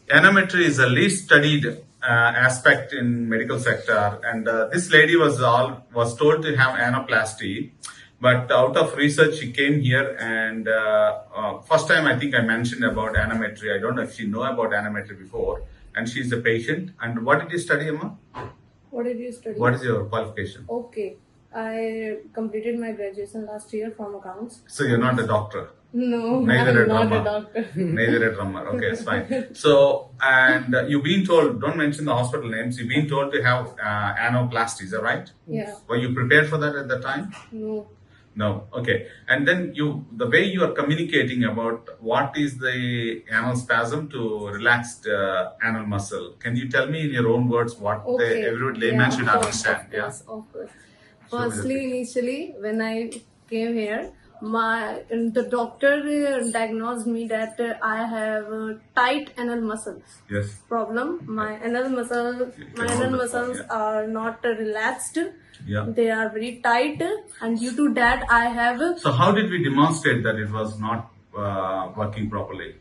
Anometry is the least studied aspect in medical sector, and this lady was told to have anaplasty, but out of research she came here, and first time I think I mentioned about anometry. I don't know if she know about anometry before, and she's a patient. And what did you study, Emma? What did you study? What is your qualification? Okay. I completed my graduation last year from accounts. So you're not a doctor? No, Neither I'm a not drummer. a doctor. Neither a drummer. Okay, it's fine. So, and you've been told, don't mention the hospital names, you've been told to have anaplasty, is that right? Yeah. Were you prepared for that at the time? No. No. Okay. And then the way you are communicating about what is the anal spasm to relaxed anal muscle, can you tell me in your own words what Okay. every layman should of course, understand? of course. Show me the Firstly, picture. initially, when I came here, the doctor diagnosed me that I have tight anal muscles Yes. problem. My anal muscles Yeah. are not relaxed. Yeah. They are very tight, and due to that, I have So how did we demonstrate that it was not working properly?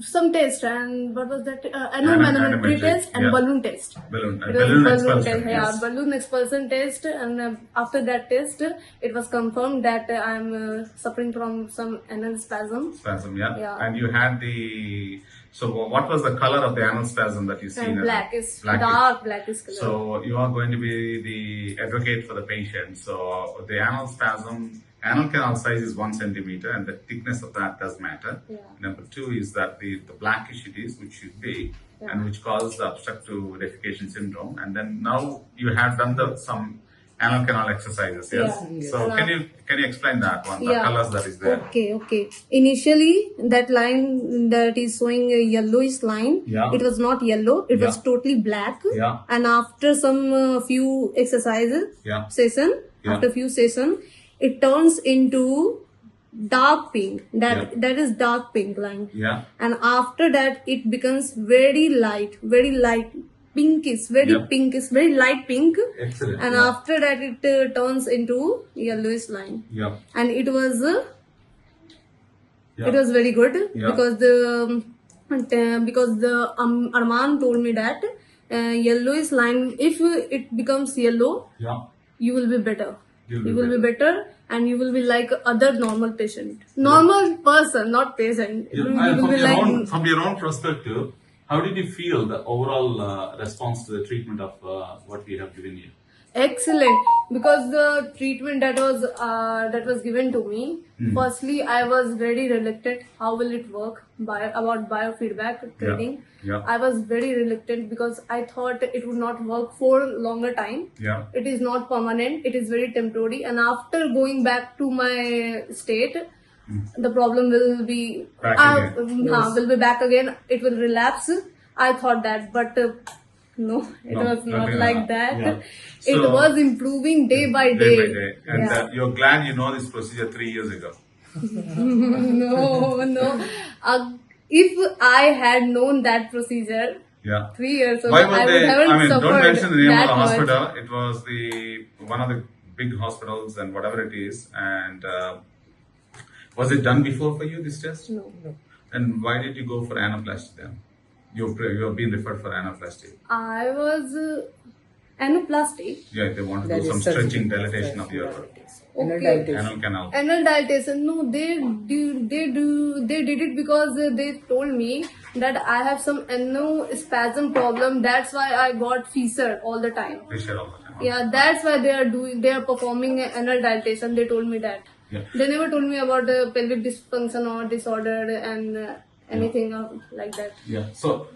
Some test, and what was that? Anal Manometry, test and yeah. balloon test. Balloon It was expulsion. test, yeah, Yes. balloon expulsion test, and after that test, it was confirmed that I'm suffering from some anal spasm. Spasm, yeah. Yeah. And you had the. So what was the color of the anal spasm that you seen? And blackish, Blackish. dark blackish color. So you are going to be the advocate for the patient. So the anal spasm, anal canal size is 1 centimeter, and the thickness of that does matter. Yeah. Number two is that the blackish it is, which should be, Yeah. and which causes the obstructive defecation syndrome. And then now you have done some anal canal exercises, yes? Yeah. So can you explain that one, the Yeah. colors that is there? Okay. Initially, that line that is showing a yellowish line, Yeah. it was not yellow, it was Yeah. totally black. Yeah. And after some few exercises, Yeah. after few session, it turns into dark pink. That is dark pink line. Yeah. And after that, it becomes very light, pinkish, Yeah. very light pink. Excellent. And yeah. after that, it turns into yellowish line. Yeah. And it was Yeah. it was very good Yeah. because the Arman told me that yellowish line, if it becomes yellow, Yeah. you will be better. You'll You be will be better, and you will be like other normal patient, normal person, not patient. Yeah. You And will be like from your own perspective, how did you feel the overall response to the treatment of what we have given you? excellent, because the treatment that was given to me. Firstly, I was very reluctant. How will it work? About biofeedback training. Yeah. I was very reluctant because I thought it would not work for longer time. Yeah. It is not permanent. It is very temporary. And after going back to my state, the problem will be Back again. will be back again. It will relapse. I thought that, but no, it was not nothing like that. Yeah. It So- was improving day by Day day. by day. And Yeah. you're glad you know this procedure 3 years ago. No. If I had known that procedure Yeah. 3 years ago, Why I was would they? haven't I mean, suffered don't mention the name of that the much. hospital. It was one of the big hospitals and whatever it is. And was it done before for you, this test? No. And why did you go for anaplasty then? You have been referred for anaplasty. I was anaplasty. Yeah, they want to That do is some surgical. stretching, dilatation of your Okay. anal canal. Anal dilatation. No, they did it because they told me that I have some anal spasm problem. That's why I got fissure all the time. Pressure all the time. Yeah, that's why they are performing anal dilatation. They told me that. Yeah. They never told me about the pelvic dysfunction or disorder and anything like that. Yeah. So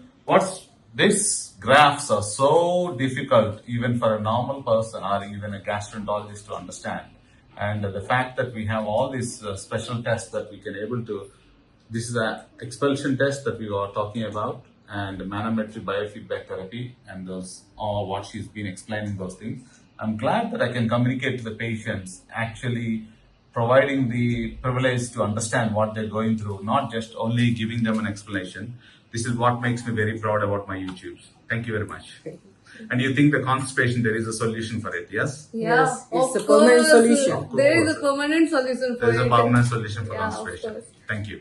these graphs are so difficult even for a normal person or even a gastroenterologist to understand. And the fact that we have all these special tests that we can able to, this is an expulsion test that we are talking about, and manometry biofeedback therapy, and those are what she's been explaining those things. I'm glad that I can communicate to the patients, actually providing the privilege to understand what they're going through, not just only giving them an explanation. This is what makes me very proud about my YouTubes. Thank you very much. And you think the constipation, there is a solution for it, yes? Yeah, Yes, it's of a permanent course. solution. There is a permanent solution for There is it. a permanent solution for Yeah, of constipation. course. Thank you.